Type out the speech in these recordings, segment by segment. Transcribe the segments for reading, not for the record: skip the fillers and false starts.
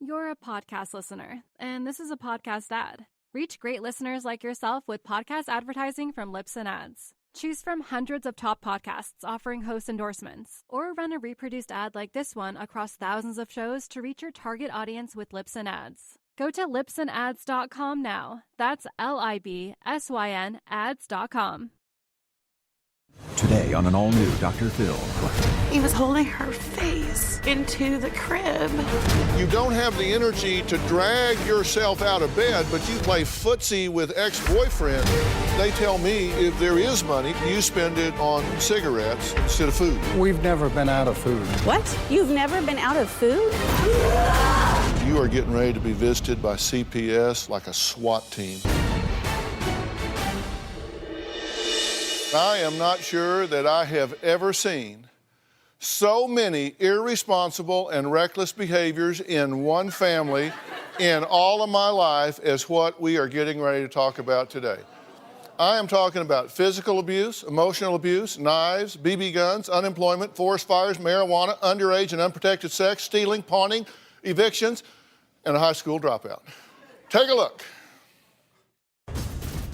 You're a podcast listener, and this is a podcast ad. Reach great listeners like yourself with podcast advertising from Lips and Ads. Choose from hundreds of top podcasts offering host endorsements, or run a reproduced ad like this one across thousands of shows to reach your target audience with Lips and Ads. Go to lipsandads.com now. That's LIBSYN ads.com. Today on an all-new Dr. Phil. He was holding her face into the crib. You don't have the energy to drag yourself out of bed, but you play footsie with ex-boyfriend. They tell me if there is money, you spend it on cigarettes instead of food. We've never been out of food. What? You've never been out of food? You are getting ready to be visited by CPS like a SWAT team. I am not sure that I have ever seen so many irresponsible and reckless behaviors in one family in all of my life as what we are getting ready to talk about today. I am talking about physical abuse, emotional abuse, knives, BB guns, unemployment, forest fires, marijuana, underage and unprotected sex, stealing, pawning, evictions, and a high school dropout. Take a look.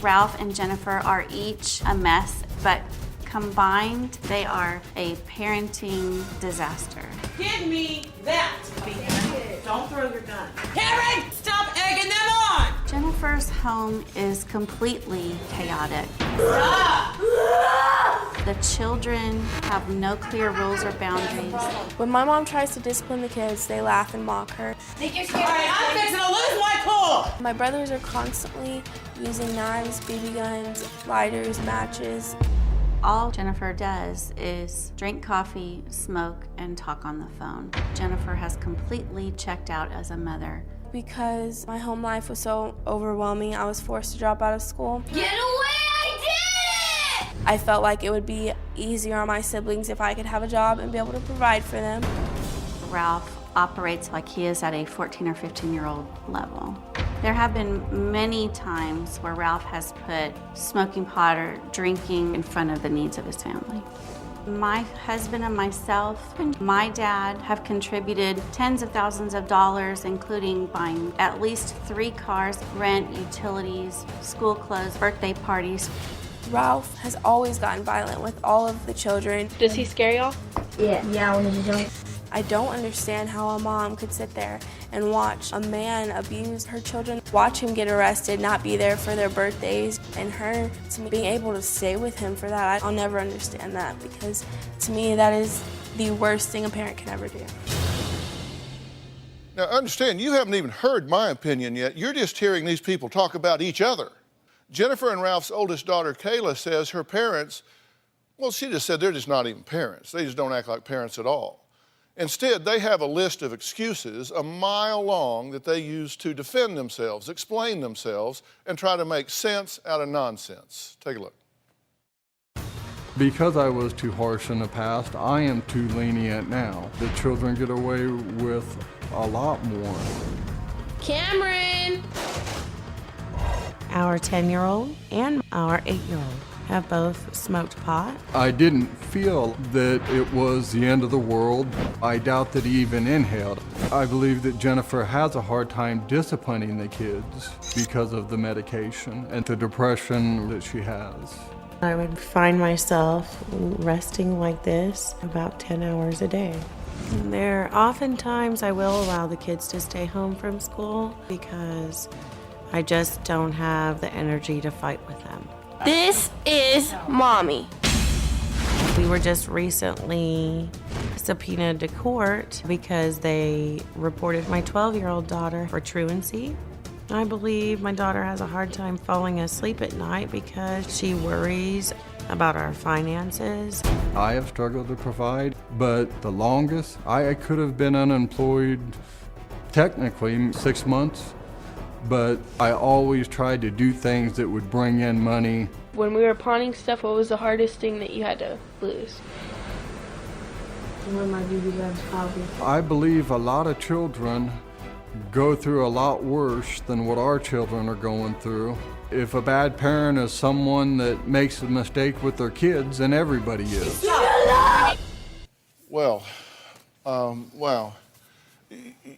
Ralph and Jennifer are each a mess, but combined, they are a parenting disaster. Give me that. Don't throw your gun. Karen, stop egging them on. Jennifer's home is completely chaotic. Stop. The children have no clear rules or boundaries. When my mom tries to discipline the kids, they laugh and mock her. All right, I'm fixing to lose my cool. My brothers are constantly using knives, BB guns, lighters, matches. All Jennifer does is drink coffee, smoke, and talk on the phone. Jennifer has completely checked out as a mother. Because my home life was so overwhelming, I was forced to drop out of school. Get away, I did it! I felt like it would be easier on my siblings if I could have a job and be able to provide for them. Ralph operates like he is at a 14 or 15-year-old level. There have been many times where Ralph has put smoking pot or drinking in front of the needs of his family. My husband and myself and my dad have contributed tens of thousands of dollars, including buying at least 3 cars, rent, utilities, school clothes, birthday parties. Ralph has always gotten violent with all of the children. Does he scare y'all? Yeah, when he's young. I don't understand how a mom could sit there and watch a man abuse her children, watch him get arrested, not be there for their birthdays, and her being able to stay with him for that. I'll never understand that, because to me that is the worst thing a parent can ever do. Now understand, you haven't even heard my opinion yet. You're just hearing these people talk about each other. Jennifer and Ralph's oldest daughter, Kayla, says her parents, well, she just said they're just not even parents. They just don't act like parents at all. Instead, they have a list of excuses a mile long that they use to defend themselves, explain themselves, and try to make sense out of nonsense. Take a look. Because I was too harsh in the past, I am too lenient now. The children get away with a lot more. Cameron! Our 10-year-old and our 8-year-old have both smoked pot. I didn't feel that it was the end of the world. I doubt that he even inhaled. I believe that Jennifer has a hard time disciplining the kids because of the medication and the depression that she has. I would find myself resting like this about 10 hours a day. There are often times I will allow the kids to stay home from school because I just don't have the energy to fight with them. This is Mommy. We were just recently subpoenaed to court because they reported my 12-year-old daughter for truancy. I believe my daughter has a hard time falling asleep at night because she worries about our finances. I have struggled to provide, but the longest, I could have been unemployed technically 6 months. But I always tried to do things that would bring in money. When we were pawning stuff, what was the hardest thing that you had to lose? When my BB guns probably. I believe a lot of children go through a lot worse than what our children are going through. If a bad parent is someone that makes a mistake with their kids, then everybody is. Well, wow.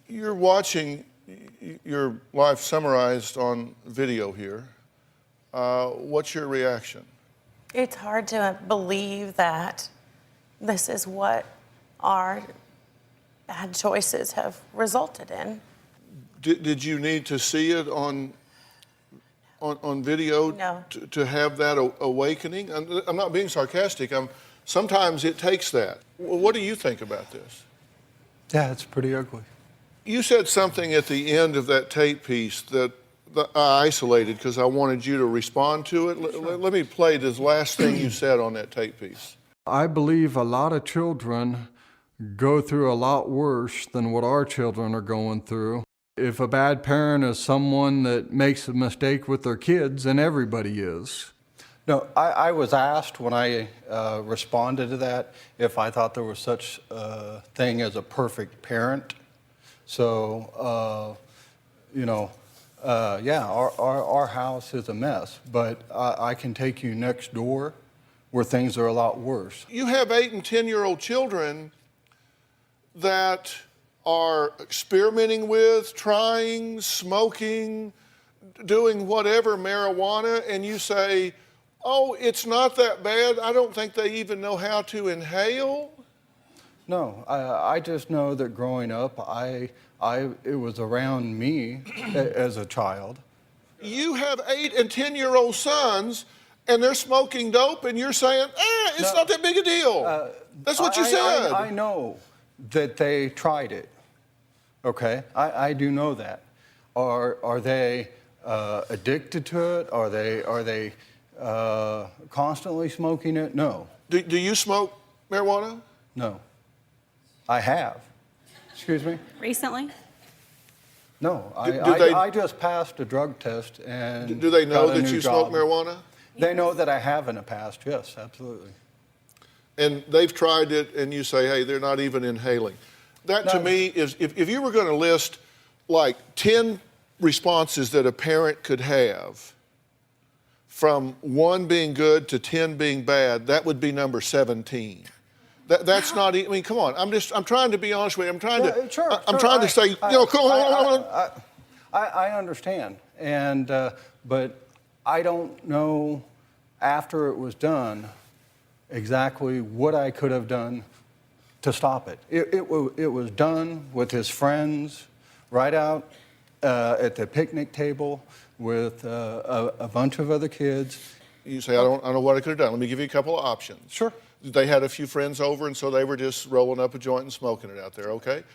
You're watching your life summarized on video here. What's your reaction? It's hard to believe that this is what our bad choices have resulted in. Did you need to see it on video No. to have that awakening? I'm not being sarcastic. Sometimes it takes that. What do you think about this? Yeah, it's pretty ugly. You said something at the end of that tape piece that I isolated because I wanted you to respond to it. Sure. Let me play this last thing you said on that tape piece. I believe a lot of children go through a lot worse than what our children are going through. If a bad parent is someone that makes a mistake with their kids, then everybody is. No, I was asked when I responded to that if I thought there was such a thing as a perfect parent. So, yeah, our house is a mess, but I can take you next door where things are a lot worse. You have 8 and 10-year-old children that are experimenting with, trying, smoking, doing whatever, marijuana, and you say, oh, it's not that bad. I don't think they even know how to inhale. No, I just know that growing up, it was around me as a child. You have 8 and 10-year-old sons, and they're smoking dope, and you're saying, it's not that big a deal. That's what you said. I know that they tried it. Okay, I do know that. Are they addicted to it? Are they constantly smoking it? No. Do you smoke marijuana? No. I have. Excuse me? Recently? No. I just passed a drug test and do they know got a that new you job. smoke marijuana? They know that I have in the past, yes, absolutely. And they've tried it, and you say, hey, they're not even inhaling. That to me is, if you were going to list like 10 responses that a parent could have, from 1 being good to 10 being bad, that would be number 17. That's not. I mean, come on. I'm trying to be honest with you. I'm trying to say, I understand, but I don't know after it was done exactly what I could have done to stop it. It was done with his friends, right out at the picnic table with a bunch of other kids. You say, I don't know what I could have done. Let me give you a couple of options. Sure. They had a few friends over, and so they were just rolling up a joint and smoking it out there, okay?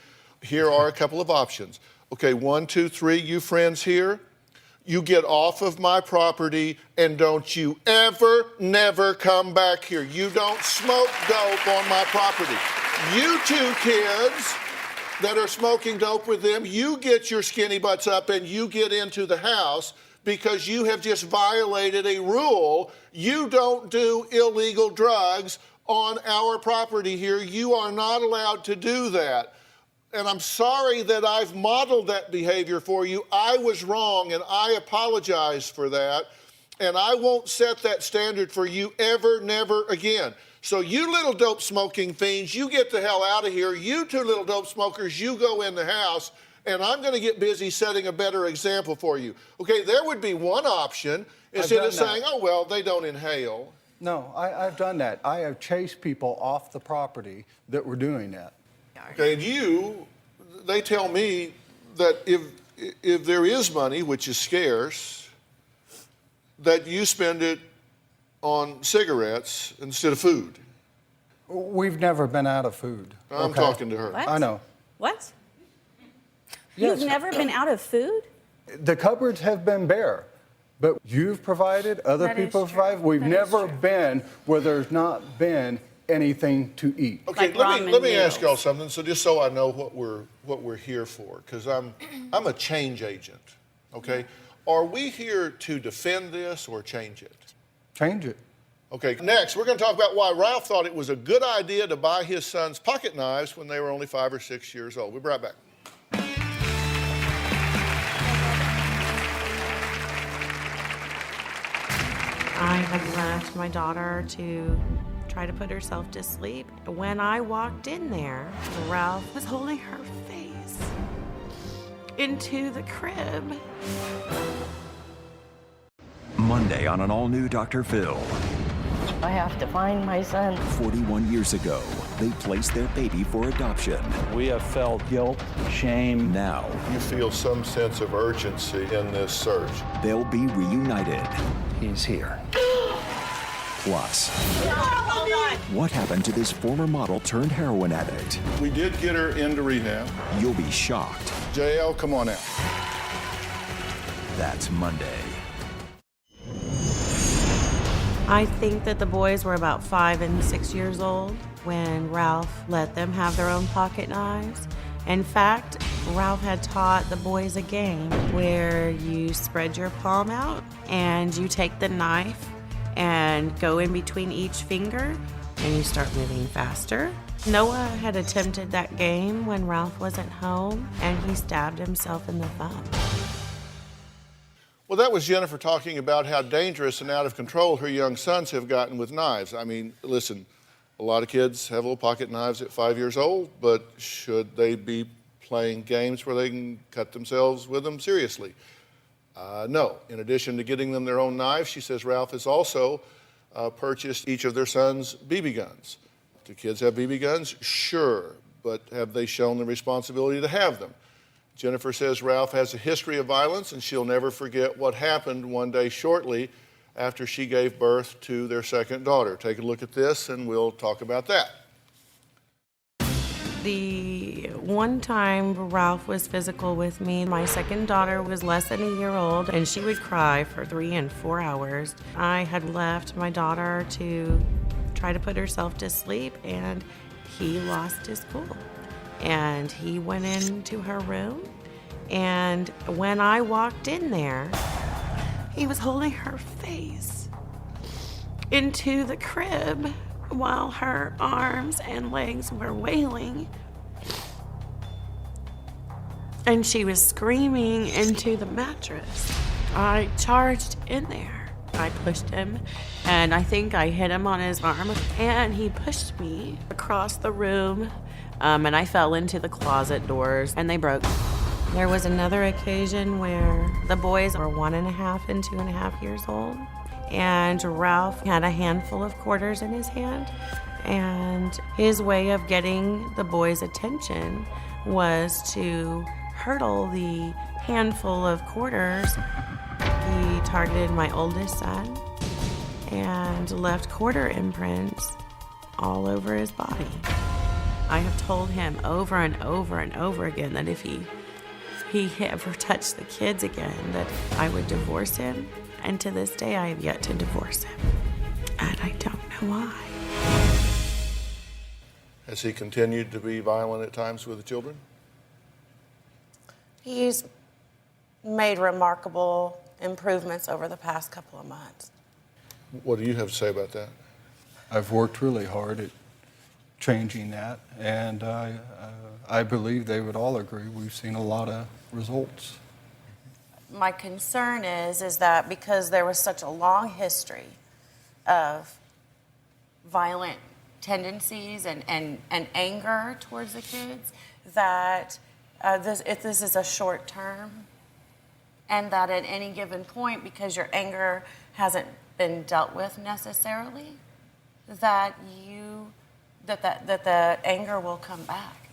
Here are a couple of options. Okay, 1, 2, 3, you friends here, you get off of my property, and don't you ever, never come back here. You don't smoke dope on my property. You 2 kids that are smoking dope with them, you get your skinny butts up and you get into the house because you have just violated a rule. You don't do illegal drugs on our property here. You are not allowed to do that. And I'm sorry that I've modeled that behavior for you. I was wrong, and I apologize for that. And I won't set that standard for you ever, never again. So you little dope smoking fiends, you get the hell out of here. You 2 little dope smokers, you go in the house, and I'm going to get busy setting a better example for you. Okay, there would be one option instead of saying, oh, well, they don't inhale. No, I've done that. I have chased people off the property that were doing that. Okay, and they tell me that if there is money, which is scarce, that you spend it on cigarettes instead of food. We've never been out of food. I'm talking to her. What? I know. What? Yes. You've never been out of food? The cupboards have been bare, but you've provided, other people have provided. We've never been where there's not been anything to eat. Okay, Like let me meals. ask y'all something, so just so I know what we're here for, because I'm a change agent. Okay, are we here to defend this or change it? Change it. Okay, next we're going to talk about why Ralph thought it was a good idea to buy his sons pocket knives when they were only 5 or 6 years old. We'll be right back. I had left my daughter to try to put herself to sleep. When I walked in there, Ralph was holding her face into the crib. Monday on an all-new Dr. Phil. I have to find my son. 41 years ago, they placed their baby for adoption. We have felt guilt, shame. Now, You feel some sense of urgency in this search. they'll be reunited. He's here. Plus, what happened to this former model turned heroin addict? We did get her into rehab. You'll be shocked. JL, come on out. That's Monday. I think that the boys were about 5 and 6 years old when Ralph let them have their own pocket knives. In fact, Ralph had taught the boys a game where you spread your palm out and you take the knife and go in between each finger and you start moving faster. Noah had attempted that game when Ralph wasn't home and he stabbed himself in the thumb. Well, that was Jennifer talking about how dangerous and out of control her young sons have gotten with knives. I mean, listen, a lot of kids have little pocket knives at 5 years old, but should they be playing games where they can cut themselves with them? Seriously. No. In addition to getting them their own knives, she says Ralph has also purchased each of their sons BB guns. Do kids have BB guns? Sure, but have they shown the responsibility to have them? Jennifer says Ralph has a history of violence and she'll never forget what happened one day shortly after she gave birth to their second daughter. Take a look at this and we'll talk about that. The one time Ralph was physical with me, my second daughter was less than a year old and she would cry for 3 and 4 hours. I had left my daughter to try to put herself to sleep and he lost his cool. And he went into her room, and when I walked in there, he was holding her face into the crib while her arms and legs were wailing. And she was screaming into the mattress. I charged in there. I pushed him, and I think I hit him on his arm, and he pushed me across the room. And I fell into the closet doors and they broke. There was another occasion where the boys were 1.5 and 2.5 years old, and Ralph had a handful of quarters in his hand, and his way of getting the boys' attention was to hurtle the handful of quarters. He targeted my oldest son and left quarter imprints all over his body. I have told him over and over and over again that if he ever touched the kids again, that I would divorce him. And to this day, I have yet to divorce him. And I don't know why. Has he continued to be violent at times with the children? He's made remarkable improvements over the past couple of months. What do you have to say about that? I've worked really hard at changing that, and I believe they would all agree we've seen a lot of results. My concern is that because there was such a long history of violent tendencies and anger towards the kids, that if this is a short term, and that at any given point, because your anger hasn't been dealt with necessarily, that the anger will come back.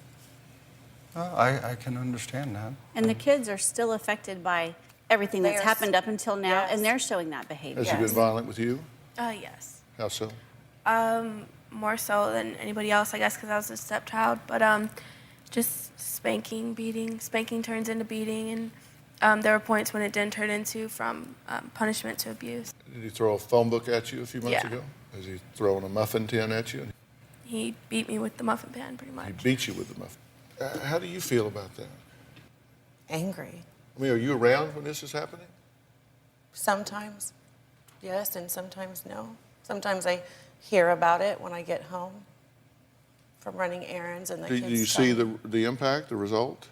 I can understand that. And the kids are still affected by everything that's happened up until now, and they're showing that behavior. Has he been violent with you? Yes. How so? More so than anybody else, I guess, because I was a stepchild. But just spanking, beating. Spanking turns into beating, and there were points when it didn't turn into from punishment to abuse. Did he throw a phone book at you a few months Yeah. ago? Has he thrown a muffin tin at you? He beat me with the muffin pan, pretty much. He beat you with the muffin. How do you feel about that? Angry. I mean, are you around when this is happening? Sometimes, yes, and sometimes no. Sometimes I hear about it when I get home from running errands and the Do kids you see come. the impact, the result?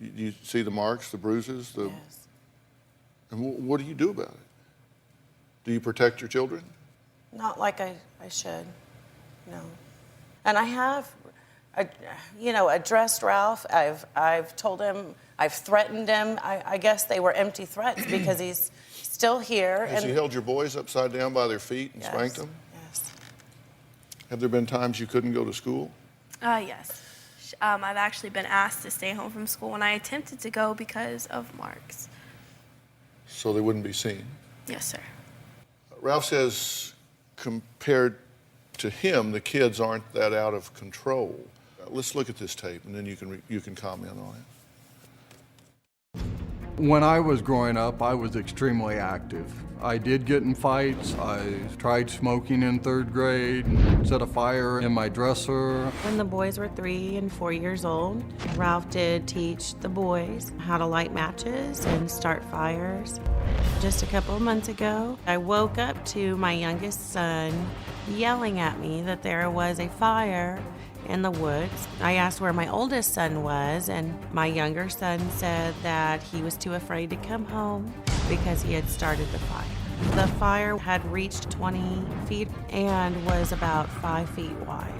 Do you see the marks, the bruises? Yes. And what do you do about it? Do you protect your children? Not like I should, no. And I have addressed Ralph. I've told him, I've threatened him. I guess they were empty threats because he's still here. Has he held your boys upside down by their feet and spanked them? Yes. Have there been times you couldn't go to school? Yes. I've actually been asked to stay home from school when I attempted to go because of marks. So they wouldn't be seen? Yes, sir. Ralph says compared to him, the kids aren't that out of control. Let's look at this tape, and then you can comment on it. When I was growing up, I was extremely active. I did get in fights. I tried smoking in 3rd grade, set a fire in my dresser. When the boys were 3 and 4 years old, Ralph did teach the boys how to light matches and start fires. Just a couple of months ago, I woke up to my youngest son yelling at me that there was a fire in the woods. I asked where my oldest son was, and my younger son said that he was too afraid to come home because he had started the fire. The fire had reached 20 feet and was about 5 feet wide.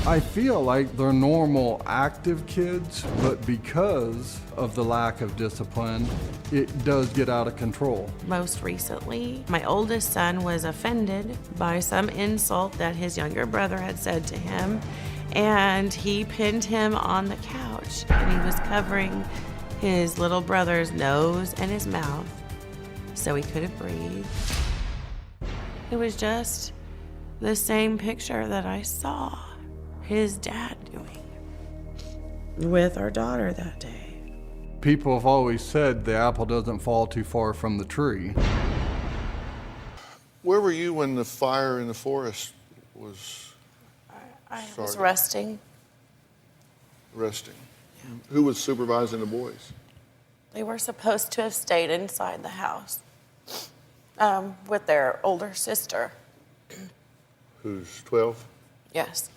I feel like they're normal, active kids, but because of the lack of discipline, it does get out of control. Most recently, my oldest son was offended by some insult that his younger brother had said to him, and he pinned him on the couch, and he was covering his little brother's nose and his mouth so he couldn't breathe. It was just the same picture that I saw his dad doing with our daughter that day. People have always said the apple doesn't fall too far from the tree. Where were you when the fire in the forest was I was resting. Resting. Yeah. Who was supervising the boys? They were supposed to have stayed inside the house with their older sister. Who's 12? Yes.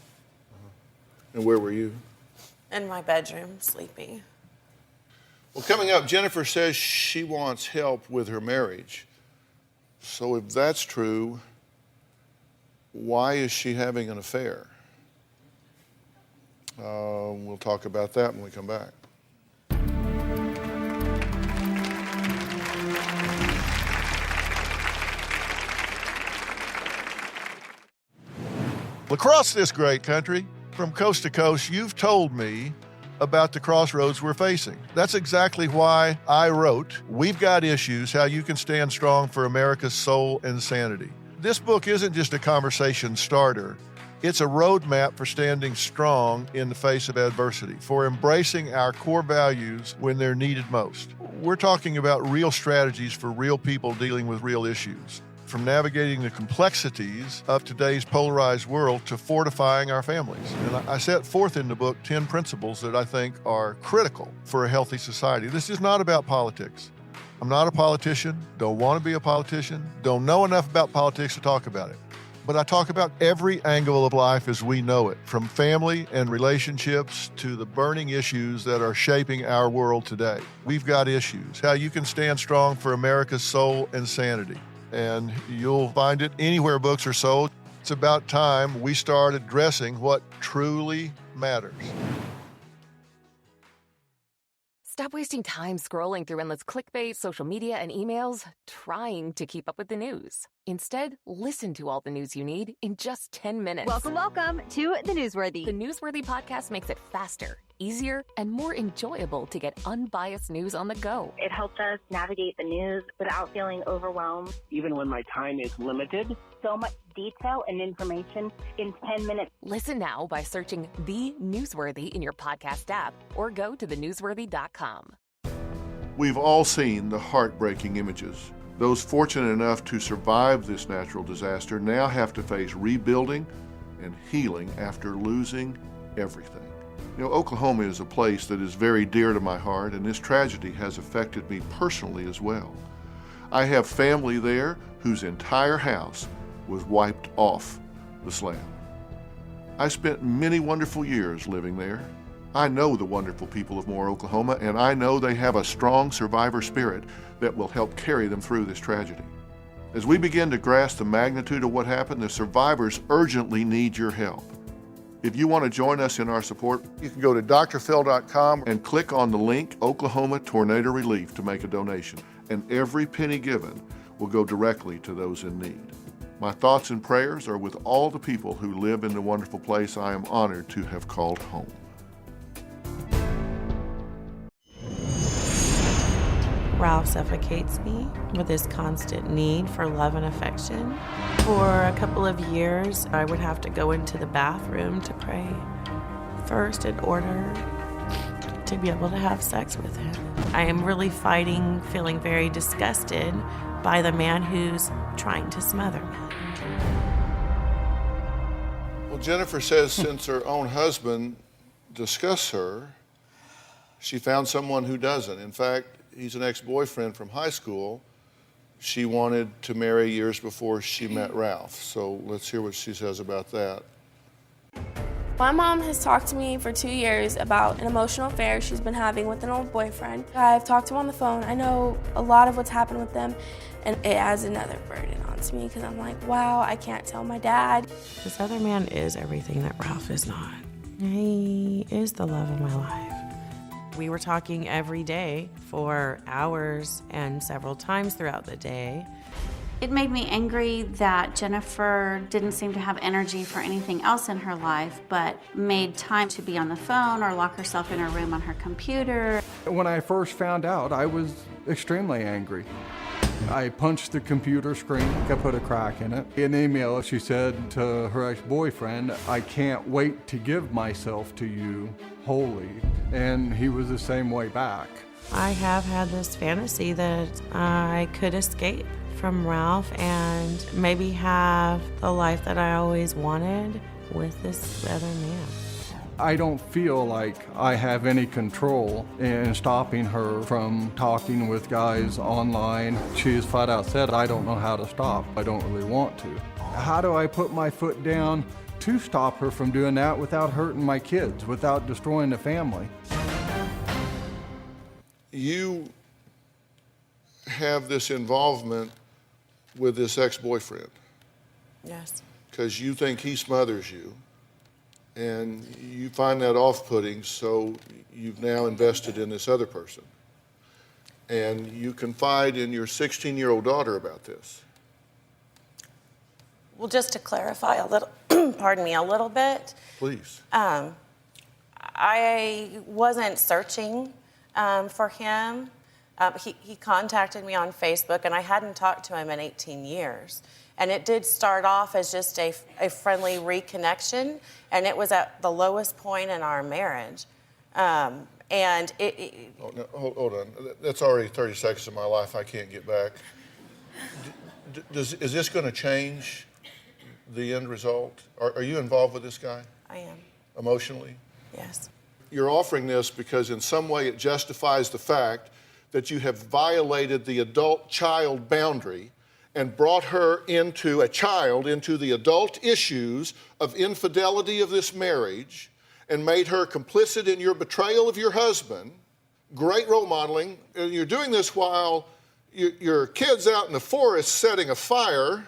And where were you? In my bedroom, sleeping. Well, coming up, Jennifer says she wants help with her marriage. So if that's true, why is she having an affair? We'll talk about that when we come back. Across this great country, from coast to coast, you've told me about the crossroads we're facing. That's exactly why I wrote We've Got Issues, How You Can Stand Strong for America's Soul and Sanity. This book isn't just a conversation starter. It's a roadmap for standing strong in the face of adversity, for embracing our core values when they're needed most. We're talking about real strategies for real people dealing with real issues, from navigating the complexities of today's polarized world to fortifying our families. And I set forth in the book 10 principles that I think are critical for a healthy society. This is not about politics. I'm not a politician, don't want to be a politician, don't know enough about politics to talk about it. But I talk about every angle of life as we know it, from family and relationships to the burning issues that are shaping our world today. We've got issues. How you can stand strong for America's soul and sanity. And you'll find it anywhere books are sold. It's about time we start addressing what truly matters. Stop wasting time scrolling through endless clickbait, social media, and emails trying to keep up with the news. Instead, listen to all the news you need in just 10 minutes. Welcome to The Newsworthy. The Newsworthy podcast makes it faster, easier, and more enjoyable to get unbiased news on the go. It helps us navigate the news without feeling overwhelmed. Even when my time is limited. So much detail and information in 10 minutes. Listen now by searching The Newsworthy in your podcast app or go to thenewsworthy.com. We've all seen the heartbreaking images. Those fortunate enough to survive this natural disaster now have to face rebuilding and healing after losing everything. You know, Oklahoma is a place that is very dear to my heart, and this tragedy has affected me personally as well. I have family there whose entire house was wiped off the slab. I spent many wonderful years living there. I know the wonderful people of Moore, Oklahoma, and I know they have a strong survivor spirit that will help carry them through this tragedy. As we begin to grasp the magnitude of what happened, the survivors urgently need your help. If you want to join us in our support, you can go to drphil.com and click on the link Oklahoma Tornado Relief to make a donation. And every penny given will go directly to those in need. My thoughts and prayers are with all the people who live in the wonderful place I am honored to have called home. Ralph suffocates me with his constant need for love and affection. For a couple of years, I would have to go into the bathroom to pray first in order to be able to have sex with him. I am really fighting, feeling very disgusted by the man who's trying to smother me. Well, Jennifer says since her own husband discussed her, she found someone who doesn't. In fact, he's an ex-boyfriend from high school. She wanted to marry years before she met Ralph. So let's hear what she says about that. My mom has talked to me for 2 years about an emotional affair she's been having with an old boyfriend. I've talked to him on the phone. I know a lot of what's happened with them, and it adds another burden onto me because I'm like, wow, I can't tell my dad. This other man is everything that Ralph is not. He is the love of my life. We were talking every day for hours and several times throughout the day. It made me angry that Jennifer didn't seem to have energy for anything else in her life, but made time to be on the phone or lock herself in her room on her computer. When I first found out, I was extremely angry. I punched the computer screen, I put a crack in it. In an email, she said to her ex-boyfriend, "I can't wait to give myself to you wholly." And he was the same way back. I have had this fantasy that I could escape from Ralph and maybe have the life that I always wanted with this other man. I don't feel like I have any control in stopping her from talking with guys online. She has flat out said, "I don't know how to stop. I don't really want to." How do I put my foot down to stop her from doing that without hurting my kids, without destroying the family? You have this involvement with this ex-boyfriend. Yes. Because you think he smothers you, and you find that off-putting, so you've now invested in this other person. And you confide in your 16-year-old daughter about this. Well, just to clarify a little, pardon me, a little bit. Please. I wasn't searching for him. He contacted me on Facebook, and I hadn't talked to him in 18 years. And it did start off as just a friendly reconnection, and it was at the lowest point in our marriage. And Hold on. That's already 30 seconds of my life I can't get back. Is this going to change the end result? Are you involved with this guy? I am. Emotionally? Yes. You're offering this because in some way it justifies the fact that you have violated the adult-child boundary and brought her into the adult issues of infidelity of this marriage and made her complicit in your betrayal of your husband. Great role modeling. And you're doing this while your kid's out in the forest setting a fire,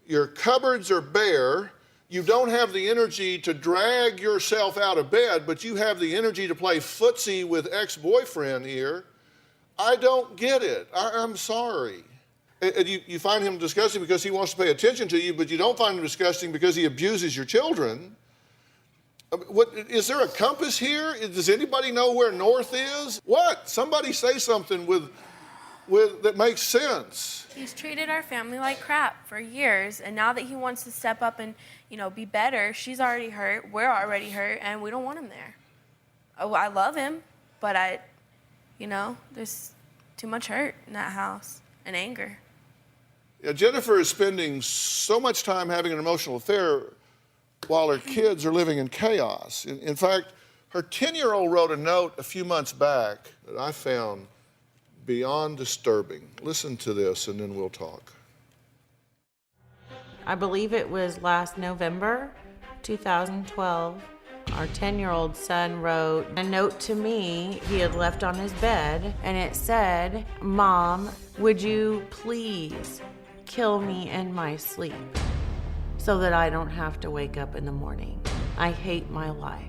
your cupboards are bare, you don't have the energy to drag yourself out of bed, but you have the energy to play footsie with ex-boyfriend here. I don't get it. I'm sorry. And you find him disgusting because he wants to pay attention to you, but you don't find him disgusting because he abuses your children. Is there a compass here? Does anybody know where north is? What? Somebody say something with that makes sense. He's treated our family like crap for years, and now that he wants to step up and, be better, she's already hurt, we're already hurt, and we don't want him there. Oh, I love him, but there's too much hurt in that house and anger. Yeah, Jennifer is spending so much time having an emotional affair while her kids are living in chaos. In fact, her 10-year-old wrote a note a few months back that I found beyond disturbing. Listen to this and then we'll talk. I believe it was last November, 2012. Our 10-year-old son wrote a note to me he had left on his bed, and it said, "Mom, would you please kill me in my sleep so that I don't have to wake up in the morning?" I hate my life.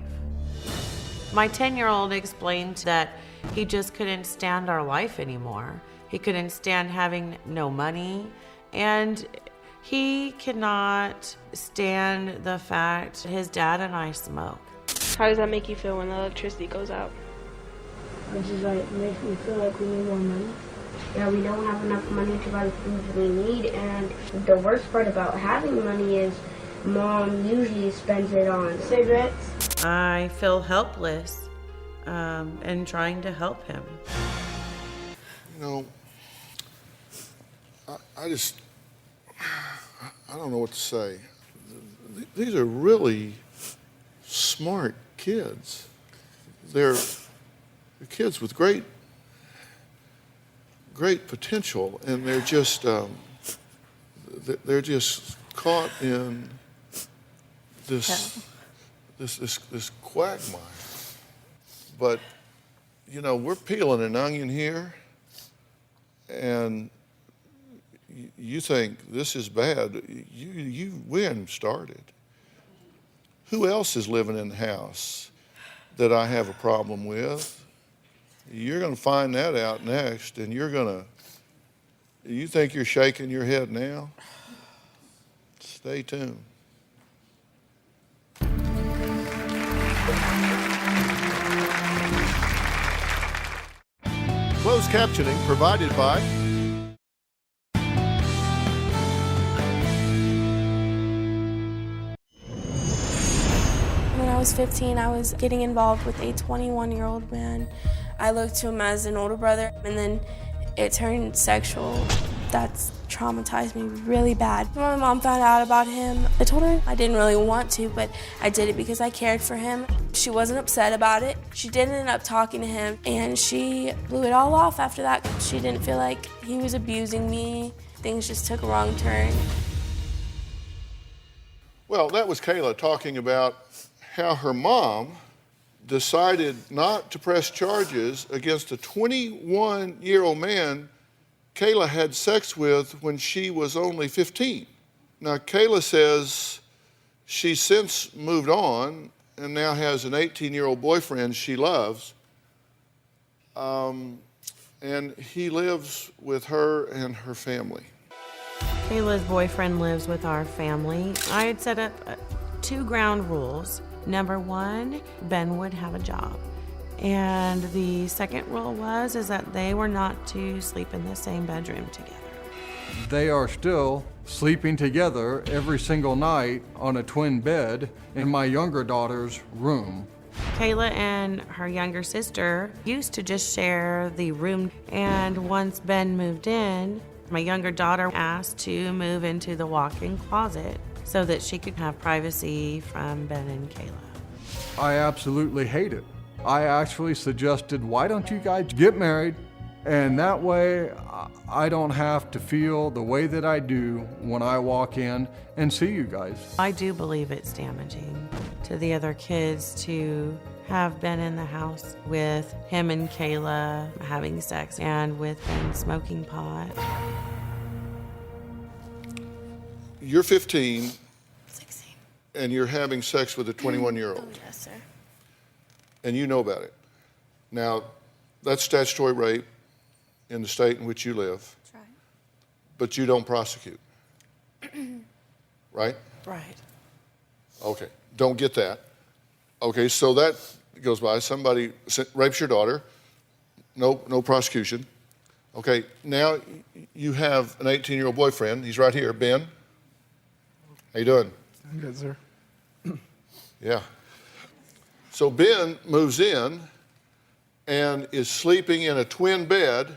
My 10-year-old explained that he just couldn't stand our life anymore. He couldn't stand having no money, and he could not stand the fact his dad and I smoke. How does that make you feel when the electricity goes out? Which is like, makes me feel like we need more money. Yeah, we don't have enough money to buy the things we need, and the worst part about having money is Mom usually spends it on cigarettes. I feel helpless and trying to help him. You know, I don't know what to say. These are really smart kids. They're kids with great potential, and they're just caught in this quagmire. But you know, we're peeling an onion here, and you think this is bad. We hadn't started. Who else is living in the house that I have a problem with? You're going to find that out next, and you think you're shaking your head now? Stay tuned. Closed captioning provided by When I was 15, I was getting involved with a 21-year-old man. I looked to him as an older brother, and then it turned sexual. That's traumatized me really bad. When my mom found out about him, I told her I didn't really want to, but I did it because I cared for him. She wasn't upset about it. She did end up talking to him, and she blew it all off after that. She didn't feel like he was abusing me. Things just took a wrong turn. Well, that was Kayla talking about how her mom decided not to press charges against a 21-year-old man Kayla had sex with when she was only 15. Now, Kayla says she's since moved on and now has an 18-year-old boyfriend she loves. And he lives with her and her family. Kayla's boyfriend lives with our family. I had set up 2 ground rules. Number 1, Ben would have a job. And the second rule is that they were not to sleep in the same bedroom together. They are still sleeping together every single night on a twin bed in my younger daughter's room. Kayla and her younger sister used to just share the room, and once Ben moved in, my younger daughter asked to move into the walk-in closet so that she could have privacy from Ben and Kayla. I absolutely hate it. I actually suggested, why don't you guys get married? And that way I don't have to feel the way that I do when I walk in and see you guys. I do believe it's damaging to the other kids to have been in the house with him and Kayla having sex and with Ben smoking pot. You're 15. 16. And you're having sex with a 21-year-old. Yes, sir. And you know about it. Now, that's statutory rape in the state in which you live. That's right. But you don't prosecute. Right? Right. Okay, don't get that. Okay, so that goes by. Somebody rapes your daughter, no prosecution. Okay, now you have an 18-year-old boyfriend. He's right here, Ben. How you doing? I'm good, sir. Yeah. So Ben moves in and is sleeping in a twin bed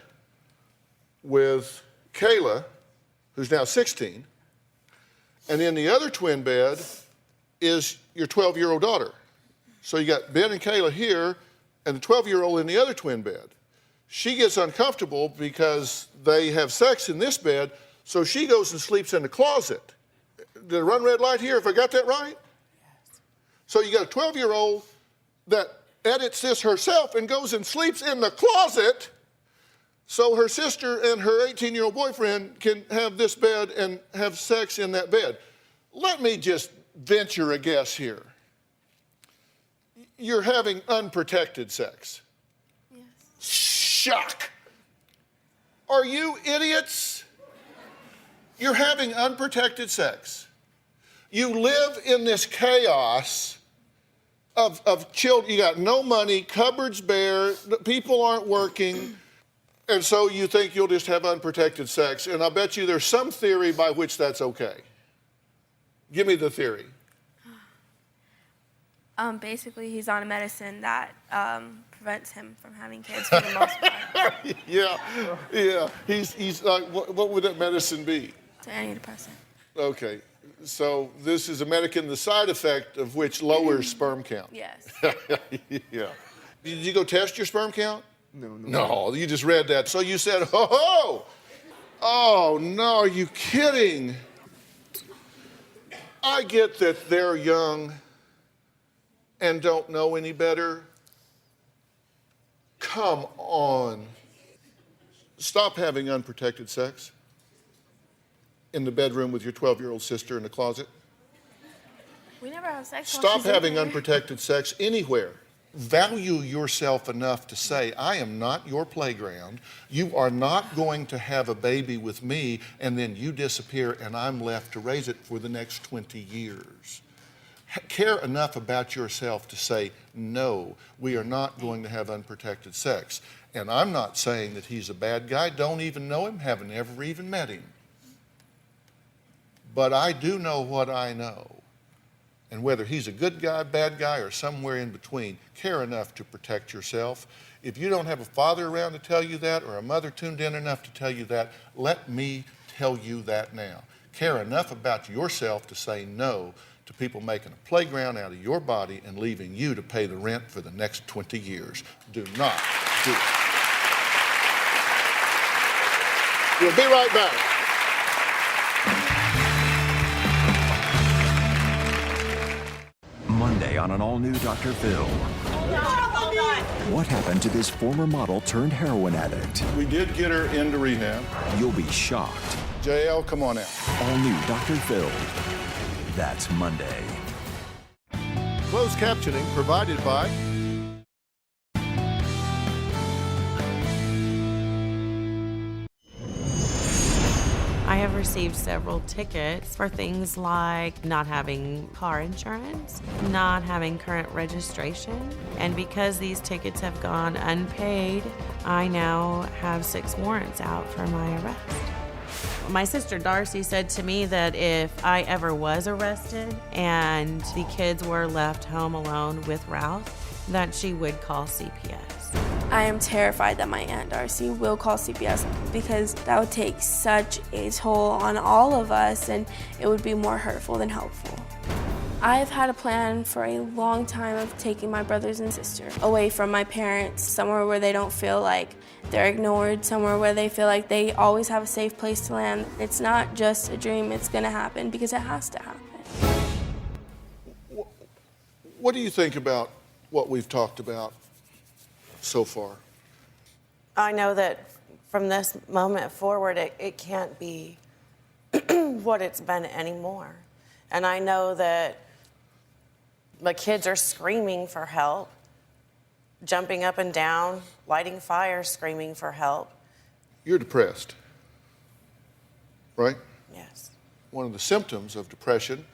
with Kayla, who's now 16, and in the other twin bed is your 12-year-old daughter. So you got Ben and Kayla here and the 12-year-old in the other twin bed. She gets uncomfortable because they have sex in this bed, so she goes and sleeps in the closet. Did I run red light here if I got that right? Yes. So you got a 12-year-old that edits this herself and goes and sleeps in the closet so her sister and her 18-year-old boyfriend can have this bed and have sex in that bed. Let me just venture a guess here. You're having unprotected sex. Yes. Shock. Are you idiots? You're having unprotected sex. You live in this chaos of children. You got no money, cupboards bare, people aren't working, and so you think you'll just have unprotected sex. And I bet you there's some theory by which that's okay. Give me the theory. Basically, he's on a medicine that prevents him from having kids for the most part. Yeah. He's like, what would that medicine be? It's an antidepressant. Okay. So this is a medicine, the side effect of which lowers sperm count. Yes. Yeah. Did you go test your sperm count? No, you just read that. So you said, oh, no, are you kidding? I get that they're young and don't know any better. Come on. Stop having unprotected sex in the bedroom with your 12-year-old sister in the closet. We never have sex. Stop having unprotected sex anywhere. Value yourself enough to say, I am not your playground. You are not going to have a baby with me and then you disappear and I'm left to raise it for the next 20 years. Care enough about yourself to say, no, we are not going to have unprotected sex. And I'm not saying that he's a bad guy. Don't even know him, haven't ever even met him. But I do know what I know. And whether he's a good guy, bad guy, or somewhere in between, care enough to protect yourself. If you don't have a father around to tell you that, or a mother tuned in enough to tell you that, let me tell you that now. Care enough about yourself to say no to people making a playground out of your body and leaving you to pay the rent for the next 20 years. Do not do it. We'll be right back. Monday on an all-new Dr. Phil. What happened to this former model turned heroin addict? We did get her into rehab. You'll be shocked. JL, come on out. All new Dr. Phil. That's Monday. Closed captioning provided by I have received several tickets for things like not having car insurance, not having current registration, and because these tickets have gone unpaid, I now have 6 warrants out for my arrest. My sister Darcy said to me that if I ever was arrested and the kids were left home alone with Ralph, that she would call CPS. I am terrified that my Aunt Darcy will call CPS because that would take such a toll on all of us and it would be more hurtful than helpful. I've had a plan for a long time of taking my brothers and sister away from my parents, somewhere where they don't feel like they're ignored, somewhere where they feel like they always have a safe place to land. It's not just a dream, it's gonna happen because it has to happen. What do you think about what we've talked about so far? I know that from this moment forward, it can't be what it's been anymore. And I know that my kids are screaming for help, jumping up and down, lighting fires, screaming for help. You're depressed, right? Yes. One of the symptoms of depression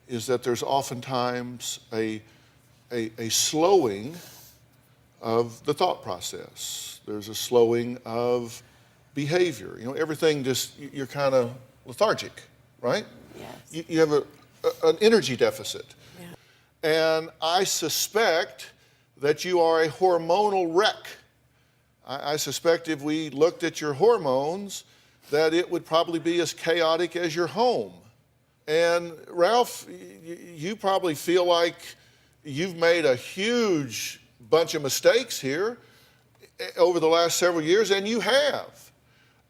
is that there's oftentimes a slowing of the thought process. There's a slowing of behavior. You know, everything just, you're kind of lethargic, right? Yes. You have an energy deficit. Yeah. And I suspect that you are a hormonal wreck. I suspect if we looked at your hormones, that it would probably be as chaotic as your home. And Ralph, you probably feel like you've made a huge bunch of mistakes here over the last several years, and you have.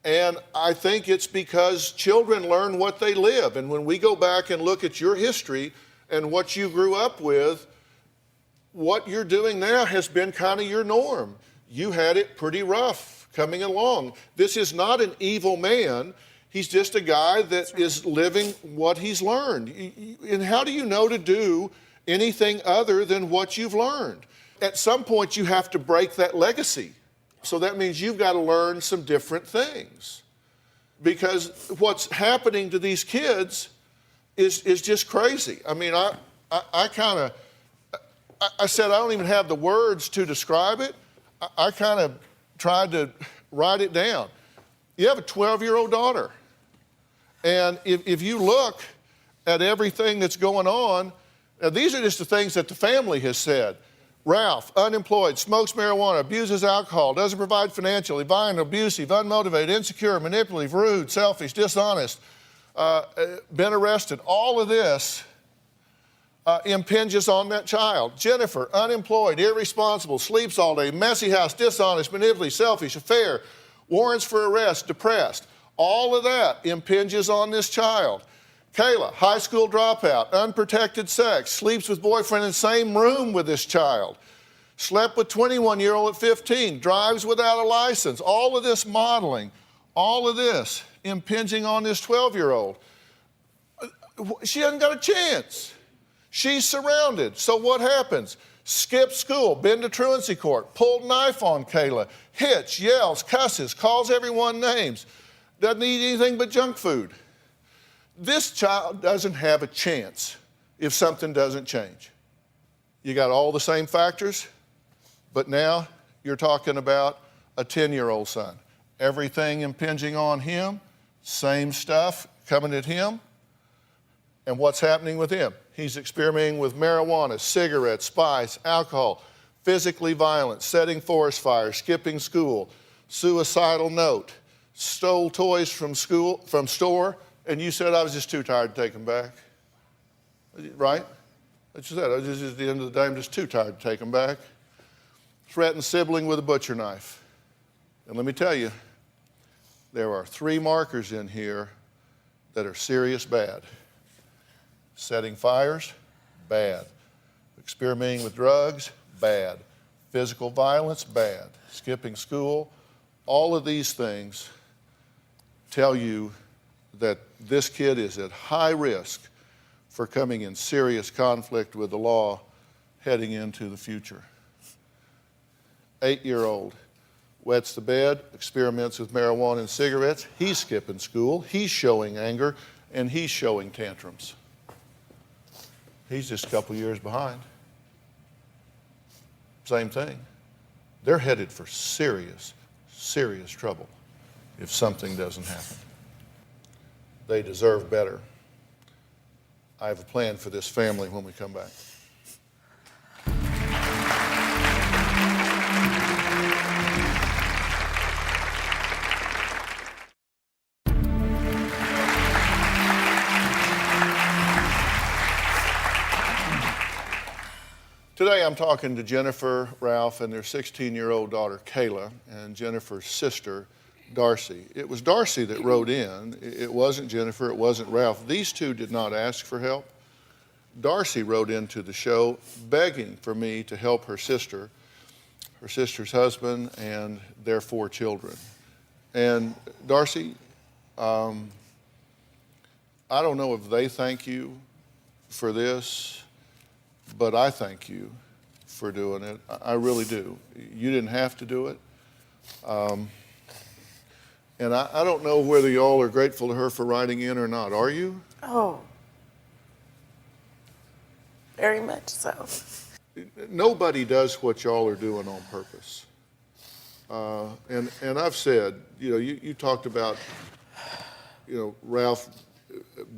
And I think it's because children learn what they live. And when we go back and look at your history and what you grew up with, what you're doing now has been kind of your norm. You had it pretty rough coming along. This is not an evil man. He's just a guy that is living what he's learned. And how do you know to do anything other than what you've learned. At some point, you have to break that legacy. So that means you've got to learn some different things. Because what's happening to these kids is just crazy. I mean, I said I don't even have the words to describe it. I kind of tried to write it down. You have a 12-year-old daughter. And if you look at everything that's going on, now these are just the things that the family has said. Ralph, unemployed, smokes marijuana, abuses alcohol, doesn't provide financially, violent, abusive, unmotivated, insecure, manipulative, rude, selfish, dishonest, been arrested. All of this impinges on that child. Jennifer, unemployed, irresponsible, sleeps all day, messy house, dishonest, manipulative, selfish, affair, warrants for arrest, depressed. All of that impinges on this child. Kayla, high school dropout, unprotected sex, sleeps with boyfriend in the same room with this child, slept with 21-year-old at 15, drives without a license. All of this modeling, all of this impinging on this 12-year-old. She hasn't got a chance. She's surrounded. So what happens? Skipped school, been to truancy court, pulled knife on Kayla, hits, yells, cusses, calls everyone names, doesn't eat anything but junk food. This child doesn't have a chance if something doesn't change. You got all the same factors, but now you're talking about a 10-year-old son. Everything impinging on him, same stuff coming at him. And what's happening with him? He's experimenting with marijuana, cigarettes, spice, alcohol, physically violent, setting forest fires, skipping school, suicidal note, stole toys from store, and you said I was just too tired to take them back. Right? That's what you said. I was just, at the end of the day, I'm just too tired to take them back. Threatened sibling with a butcher knife. And let me tell you, there are 3 markers in here that are serious bad. Setting fires, bad. Experimenting with drugs, bad. Physical violence, bad. Skipping school, all of these things tell you that this kid is at high risk for coming in serious conflict with the law heading into the future. 8-year-old wets the bed, experiments with marijuana and cigarettes. He's skipping school, he's showing anger, and he's showing tantrums. He's just a couple years behind. Same thing. They're headed for serious, serious trouble if something doesn't happen. They deserve better. I have a plan for this family when we come back. Today I'm talking to Jennifer, Ralph, and their 16-year-old daughter, Kayla, and Jennifer's sister, Darcy. It was Darcy that wrote in. It wasn't Jennifer, it wasn't Ralph. These two did not ask for help. Darcy wrote into the show begging for me to help her sister's husband, and their 4 children. And Darcy, I don't know if they thank you for this, but I thank you for doing it. I really do. You didn't have to do it. And I don't know whether y'all are grateful to her for writing in or not. Are you? Oh, very much so. Nobody does what y'all are doing on purpose. And I've said, you talked about, Ralph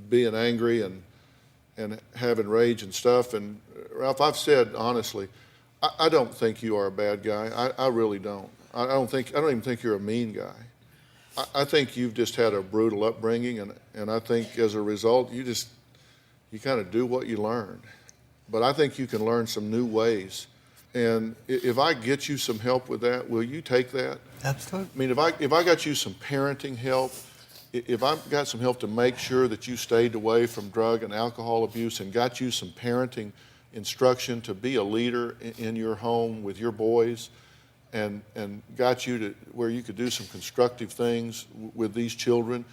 being angry and having rage and stuff. And Ralph, I've said honestly, I don't think you are a bad guy. I really don't. I don't even think you're a mean guy. I think you've just had a brutal upbringing, and I think as a result, you kind of do what you learn. But I think you can learn some new ways. And if I get you some help with that, will you take that? Absolutely. I mean, if I got you some parenting help, if I've got some help to make sure that you stayed away from drug and alcohol abuse and got you some parenting instruction to be a leader in your home with your boys, and got you to where you could do some constructive things with these children,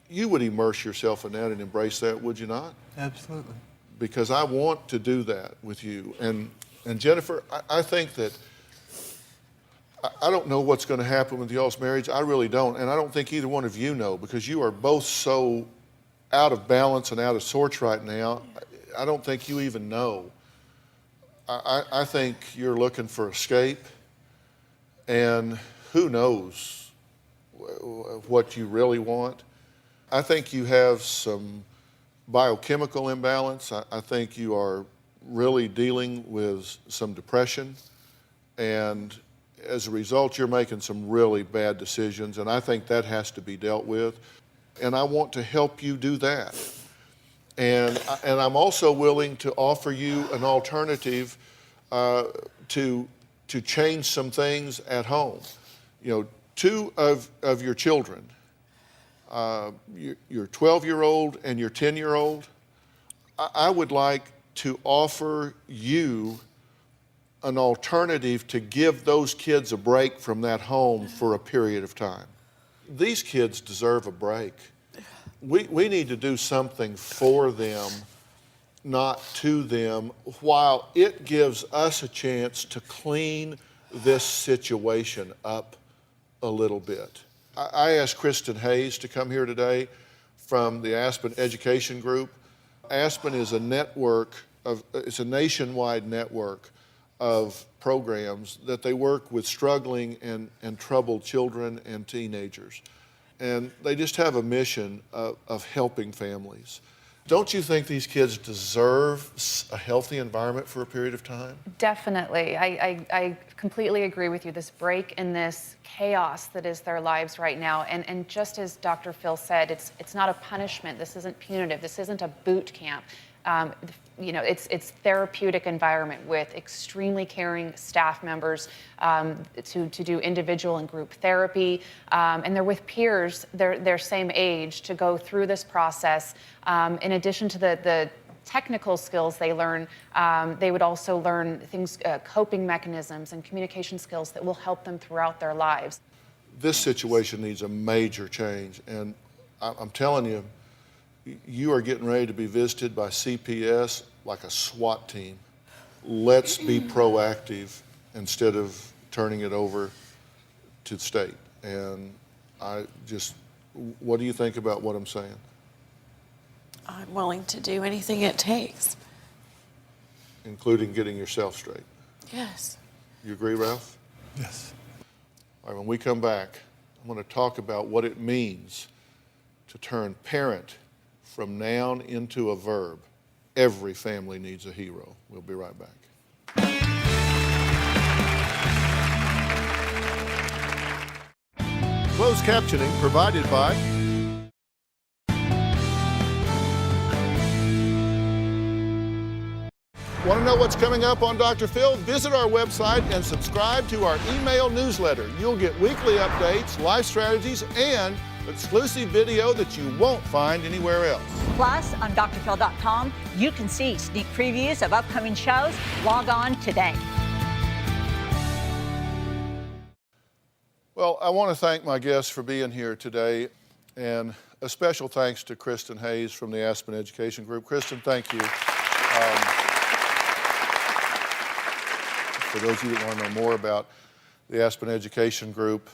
you would immerse yourself in that and embrace that, would you not? Absolutely. because I want to do that with you. And Jennifer, I think that, I don't know what's going to happen with y'all's marriage. I really don't. And I don't think either one of you know, because you are both so out of balance and out of sorts right now. I don't think you even know. I think you're looking for escape, and who knows what you really want. I think you have some biochemical imbalance. I think you are really dealing with some depression, and as a result, you're making some really bad decisions, and I think that has to be dealt with, and I want to help you do that. And I'm also willing to offer you an alternative to change some things at home. You know, two of your children, your 12-year-old and your 10-year-old, I would like to offer you an alternative to give those kids a break from that home for a period of time. These kids deserve a break. We need to do something for them, not to them, while it gives us a chance to clean this situation up a little bit. I asked Kristen Hayes to come here today from the Aspen Education Group. Aspen is a network it's a nationwide network of programs that they work with struggling and troubled children and teenagers. And they just have a mission of helping families. Don't you think these kids deserve a healthy environment for a period of time? Definitely. I completely agree with you. This break in this chaos that is their lives right now. And just as Dr. Phil said, it's not a punishment. This isn't punitive. This isn't a boot camp. It's therapeutic environment with extremely caring staff members to do individual and group therapy, and they're with peers their same age to go through this process. In addition to the technical skills they learn, they would also learn things, coping mechanisms and communication skills that will help them throughout their lives. This situation needs a major change, and I'm telling you, you are getting ready to be visited by CPS like a SWAT team. Let's be proactive instead of turning it over to the state. And what do you think about what I'm saying? I'm willing to do anything it takes. Including getting yourself straight? Yes. You agree, Ralph? Yes. All right, when we come back, I'm going to talk about what it means to turn parent from noun into a verb. Every family needs a hero. We'll be right back. Closed captioning provided by Want to know what's coming up on Dr. Phil? Visit our website and subscribe to our email newsletter. You'll get weekly updates, life strategies, and exclusive video that you won't find anywhere else. Plus, on drphil.com, you can see sneak previews of upcoming shows. Log on today. Well, I want to thank my guests for being here today, and a special thanks to Kristen Hayes from the Aspen Education Group. Kristen, thank you. For those of you that want to know more about the Aspen Education Group,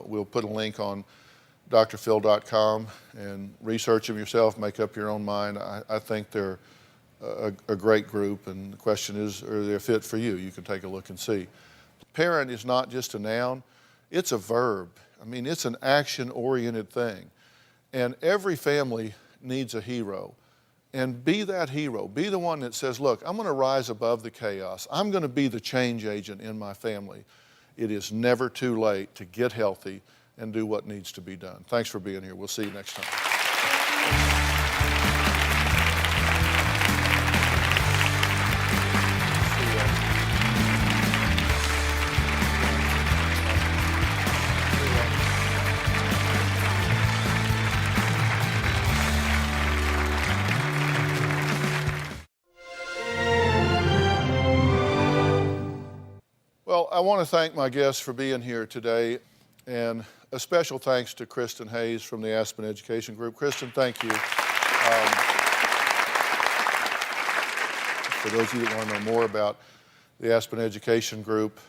we'll put a link on drphil.com and research them yourself, make up your own mind. I think they're a great group, and the question is, are they a fit for you? You can take a look and see. Parent is not just a noun, it's a verb. I mean, it's an action-oriented thing. And every family needs a hero. And be that hero. Be the one that says, look, I'm going to rise above the chaos. I'm going to be the change agent in my family. It is never too late to get healthy and do what needs to be done. Thanks for being here. We'll see you next time. Well, I want to thank my guests for being here today, and a special thanks to Kristen Hayes from the Aspen Education Group. Kristen, thank you. For those of you that want to know more about the Aspen Education Group,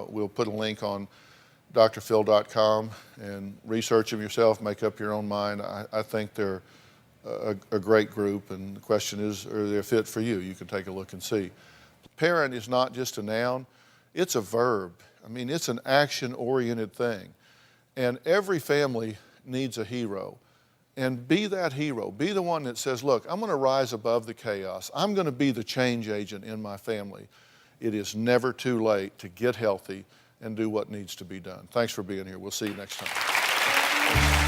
we'll put a link on drphil.com and research them yourself, make up your own mind. I think they're a great group, and the question is, are they a fit for you? You can take a look and see. Parent is not just a noun, it's a verb. I mean, it's an action-oriented thing. And every family needs a hero. And be that hero. Be the one that says, look, I'm going to rise above the chaos. I'm going to be the change agent in my family. It is never too late to get healthy and do what needs to be done. Thanks for being here. We'll see you next time.